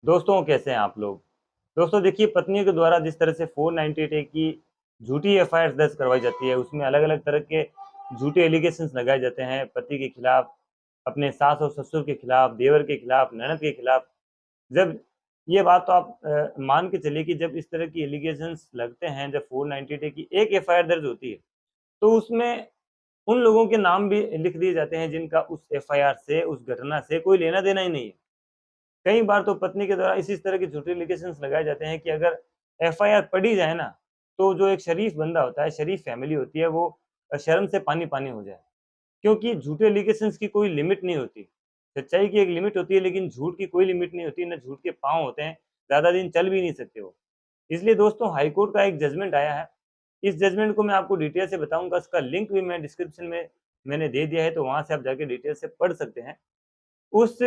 दोस्तों कैसे हैं आप लोग। दोस्तों देखिए, पत्नियों के द्वारा जिस तरह से 498 ए की झूठी एफआईआर दर्ज करवाई जाती है, उसमें अलग अलग तरह के झूठे एलिगेशंस लगाए जाते हैं पति के खिलाफ, अपने सास और ससुर के खिलाफ, देवर के खिलाफ, ननद के खिलाफ। जब ये बात तो आप मान के चलिए कि जब इस तरह की एलिगेशंस लगते हैं, जब 498 ए की एक एफआईआर दर्ज होती है, तो उसमें उन लोगों के नाम भी लिख दिए जाते हैं जिनका उस एफआईआर से, उस घटना से कोई लेना देना ही नहीं है। कई बार तो पत्नी के द्वारा इसी तरह के झूठे एलिगेशंस लगाए जाते हैं कि अगर एफआईआर पढ़ी जाए ना, तो जो एक शरीफ बंदा होता है, शरीफ फैमिली होती है, वो शर्म से पानी-पानी हो जाए। क्योंकि झूठे एलिगेशंस की कोई लिमिट नहीं होती। सच्चाई की एक लिमिट होती है, लेकिन झूठ की कोई लिमिट नहीं होती, ना झूठ के पाँव होते हैं, ज़्यादा दिन चल भी नहीं सकते वो। इसलिए दोस्तों, हाई कोर्ट का एक जजमेंट आया है। इस जजमेंट को मैं आपको डिटेल से बताऊँगा, इसका लिंक भी मैं डिस्क्रिप्शन में मैंने दे दिया है, तो वहाँ से आप जाके डिटेल से पढ़ सकते हैं। उस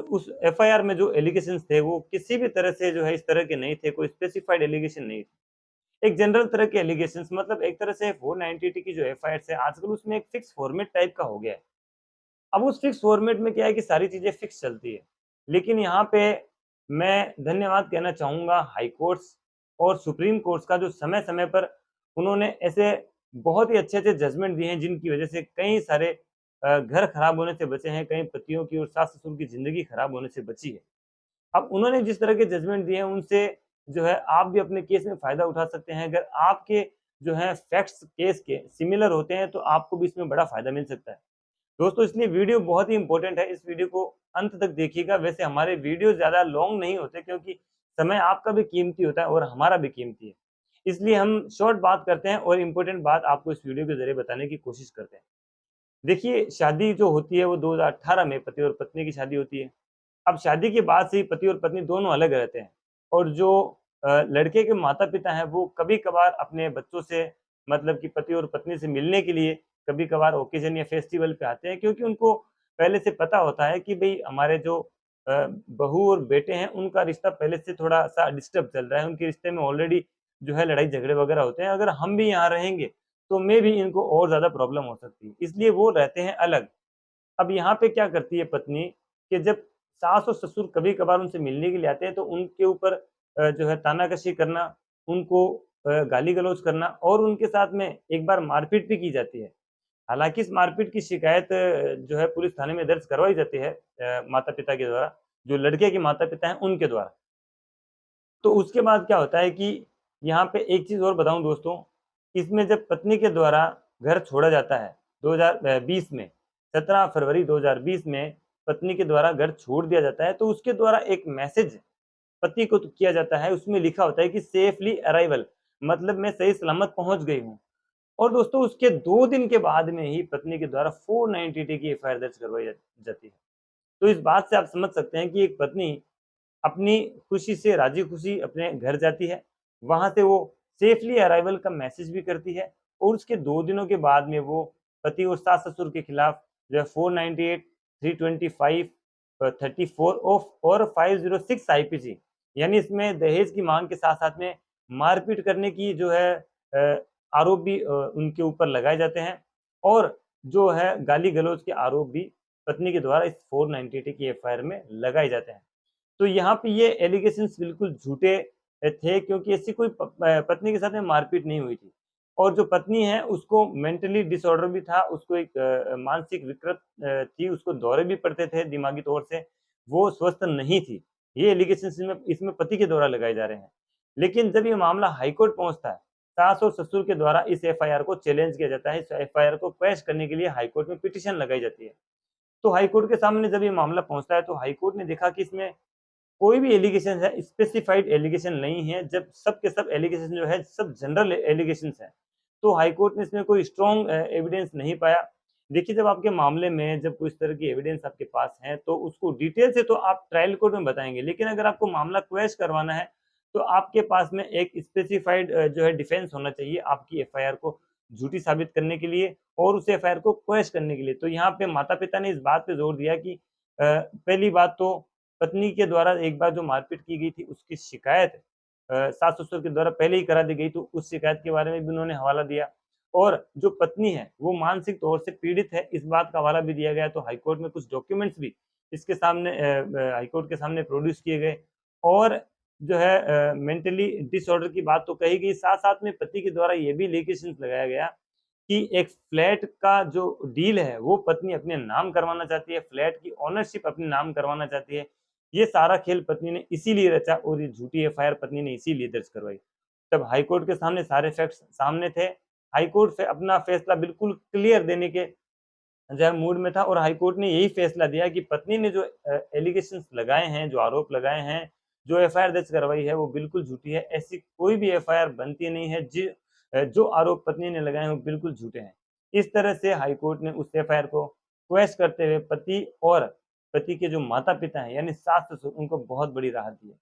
उस एफआईआर में जो एलिगेशंस थे, वो किसी भी तरह से जो है इस तरह के नहीं थे, कोई स्पेसिफाइड एलिगेशन नहीं थे। एक जनरल तरह के एलिगेशंस, मतलब एक तरह से 490 की जो एफआईआर्स है, आजकल उसमें एक फिक्स फॉर्मेट टाइप का हो गया है। अब उस फिक्स फॉर्मेट में क्या है कि सारी चीज़ें फिक्स चलती है। लेकिन यहाँ पे मैं धन्यवाद कहना चाहूँगा हाई कोर्ट्स और सुप्रीम कोर्ट्स का, जो समय-समय पर उन्होंने ऐसे बहुत ही अच्छे-अच्छे जजमेंट दिए हैं, जिनकी वज़ह से कई सारे घर खराब होने से बचे हैं, कई पतियों की और सास-ससुर की ज़िंदगी खराब होने से बची है। अब उन्होंने जिस तरह के जजमेंट दिए हैं, उनसे जो है आप भी अपने केस में फ़ायदा उठा सकते हैं। अगर आपके जो है फैक्ट्स केस के सिमिलर होते हैं, तो आपको भी इसमें बड़ा फ़ायदा मिल सकता है। दोस्तों, इसलिए वीडियो बहुत ही इम्पोर्टेंट है, इस वीडियो को अंत तक देखिएगा। वैसे हमारे वीडियो ज़्यादा लॉन्ग नहीं होते, क्योंकि समय आपका भी कीमती होता है और हमारा भी कीमती है। इसलिए हम शॉर्ट बात करते हैं और इम्पोर्टेंट बात आपको इस वीडियो के ज़रिए बताने की कोशिश करते हैं। देखिए, शादी जो होती है वो 2018 में पति और पत्नी की शादी होती है। अब शादी के बाद से ही पति और पत्नी दोनों अलग रहते हैं, और जो लड़के के माता-पिता हैं, वो कभी-कभार अपने बच्चों से, मतलब कि पति और पत्नी से मिलने के लिए कभी-कभार ओकेज़न या फेस्टिवल पे आते हैं, क्योंकि उनको पहले से पता होता है कि भई हमारे जो बहू और बेटे हैं, उनका रिश्ता पहले से थोड़ा-सा डिस्टर्ब चल रहा है, उनके रिश्ते में ऑलरेडी जो है लड़ाई-झगड़े वगैरह होते हैं। अगर हम भी यहाँ रहेंगे, तो मेबी इनको और ज़्यादा प्रॉब्लम हो सकती है, इसलिए वो रहते हैं अलग। अब यहाँ पे क्या करती है पत्नी, कि जब सास और ससुर कभी-कभार उनसे मिलने के लिए आते हैं, तो उनके ऊपर जो है तानाकशी करना, उनको गाली-गलौज करना, और उनके साथ में एक बार मारपीट भी की जाती है। हालाँकि इस मारपीट की शिकायत जो है पुलिस थाने में दर्ज करवाई जाती है माता-पिता के द्वारा, जो लड़के के माता-पिता हैं उनके द्वारा। तो उसके बाद क्या होता है कि यहाँ पे एक चीज़ और बताऊँ दोस्तों, इसमें जब पत्नी के द्वारा घर छोड़ा जाता है 2020 में, 17 फरवरी 2020 में पत्नी के द्वारा घर छोड़ दिया जाता है, तो उसके द्वारा एक मैसेज पति को तो किया जाता है, उसमें लिखा होता है कि सेफली अराइवल, मतलब मैं सही सलामत पहुँच गई हूँ। और दोस्तों, उसके 2 दिन के बाद में ही पत्नी के द्वारा 498 की एफआईआर दर्ज करवाई जाती है। तो इस बात से आप समझ सकते हैं कि एक पत्नी अपनी खुशी से राज़ी-खुशी अपने घर जाती है, वहाँ से वो सेफली अराइवल का मैसेज भी करती है, और उसके 2 दिनों के बाद में वो पति और सास-ससुर के खिलाफ जो है 498, 325 34 ऑफ और 506 आईपीसी, यानी इसमें दहेज की माँग के साथ-साथ में मारपीट करने की जो है आरोप भी उनके ऊपर लगाए जाते हैं, और जो है गाली-गलौज के आरोप भी पत्नी के द्वारा इस 498 की एफआईआर में लगाए जाते हैं। तो यहाँ पे ये एलिगेशंस बिल्कुल झूठे थे, क्योंकि ऐसी कोई पत्नी के साथ में मारपीट नहीं हुई थी, और जो पत्नी है उसको मेंटली डिसऑर्डर भी था, उसको एक मानसिक विकृत थी, उसको दौरे भी पड़ते थे दिमागी तौर से, वो स्वस्थ नहीं थी। ये एलिगेशंस इसमें इसमें पति के द्वारा लगाए जा रहे हैं। लेकिन जब ये मामला हाई कोर्ट पहुँचता है, सास और ससुर के द्वारा इस एफआईआर को चैलेंज किया जाता है, इस एफआईआर को क्वैश करने के लिए हाई कोर्ट में पिटीशन लगाई जाती है। तो हाई कोर्ट के सामने जब ये मामला पहुँचता है, तो हाई कोर्ट ने देखा कि इसमें कोई भी एलिगेशन है, स्पेसिफाइड एलिगेशन नहीं है, जब सब के सब एलिगेशन जो है सब जनरल एलिगेशंस हैं। तो हाई कोर्ट ने इसमें कोई स्ट्रॉन्ग एविडेंस नहीं पाया। देखिए, जब आपके मामले में जब कोई इस तरह की एविडेंस आपके पास है, तो उसको डिटेल से तो आप ट्रायल कोर्ट में बताएँगे, लेकिन अगर आपको मामला क्वैश करवाना है, तो आपके पास में एक स्पेसिफाइड जो है डिफेंस होना चाहिए आपकी एफआईआर को झूठी साबित करने के लिए, और उस एफआईआर को क्वैश करने के लिए। तो यहाँ पे माता-पिता ने इस बात पे ज़ोर दिया कि पहली बात तो पत्नी के द्वारा एक बार जो मारपीट की गई थी, उसकी शिकायत सास-ससुर के द्वारा पहले ही करा दी गई, तो उस शिकायत के बारे में भी उन्होंने हवाला दिया, और जो पत्नी है, वो मानसिक तौर से पीड़ित है, इस बात का हवाला भी दिया गया। तो हाई कोर्ट में कुछ डॉक्यूमेंट्स भी इसके सामने हाईकोर्ट के सामने प्रोड्यूस किए गए। और जो है मेंटली डिसऑर्डर की बात तो कही गई, साथ साथ में पति के द्वारा ये भी एलिगेशन लगाया गया कि एक फ्लैट का जो डील है वो पत्नी अपने नाम करवाना चाहती है, फ्लैट की ओनरशिप अपने नाम करवाना चाहती है। ये सारा खेल पत्नी ने इसीलिए रचा और ये झूठी एफआईआर पत्नी ने इसीलिए दर्ज करवाई। तब हाईकोर्ट के सामने सारे फैक्ट्स सामने थे। हाईकोर्ट से अपना फैसला बिल्कुल क्लियर देने के जो है मूड में था और हाईकोर्ट ने यही फैसला दिया कि पत्नी ने जो एलिगेशंस लगाए हैं, जो आरोप लगाए हैं, जो एफआईआर दर्ज करवाई है वो बिल्कुल झूठी है। ऐसी कोई भी एफआईआर बनती नहीं है। जो आरोप पत्नी ने लगाए हैं वो बिल्कुल झूठे हैं। इस तरह से हाईकोर्ट ने उस एफआईआर को क्वैश करते हुए पति और पति के जो माता-पिता हैं यानी सास-ससुर उनको बहुत बड़ी राहत दी है।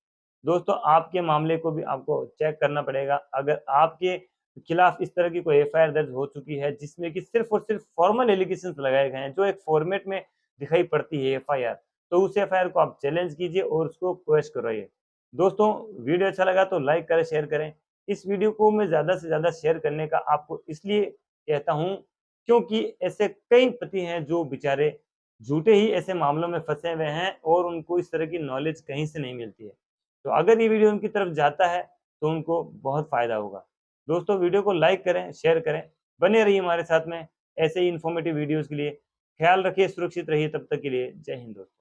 दोस्तों आपके मामले को भी आपको चेक करना पड़ेगा। अगर आपके खिलाफ इस तरह की कोई एफआईआर दर्ज हो चुकी है जिसमें कि सिर्फ और सिर्फ फॉर्मल एलिगेशंस लगाए गए हैं, जो एक फॉर्मेट में दिखाई पड़ती है एफआईआर, तो उस एफआईआर को आप चैलेंज कीजिए और उसको क्वैश करवाइए। दोस्तों वीडियो अच्छा लगा तो लाइक करें, शेयर करें। इस वीडियो को मैं ज़्यादा से ज़्यादा शेयर करने का आपको इसलिए कहता हूँ क्योंकि ऐसे कई पति हैं जो बेचारे झूठे ही ऐसे मामलों में फँसे हुए हैं और उनको इस तरह की नॉलेज कहीं से नहीं मिलती है। तो अगर ये वीडियो उनकी तरफ जाता है तो उनको बहुत फ़ायदा होगा। दोस्तों वीडियो को लाइक करें, शेयर करें, बने रहिए हमारे साथ में ऐसे ही इन्फॉर्मेटिव वीडियोज़ के लिए। ख्याल रखिए, सुरक्षित रहिए, तब तक के लिए जय हिंद दोस्तों।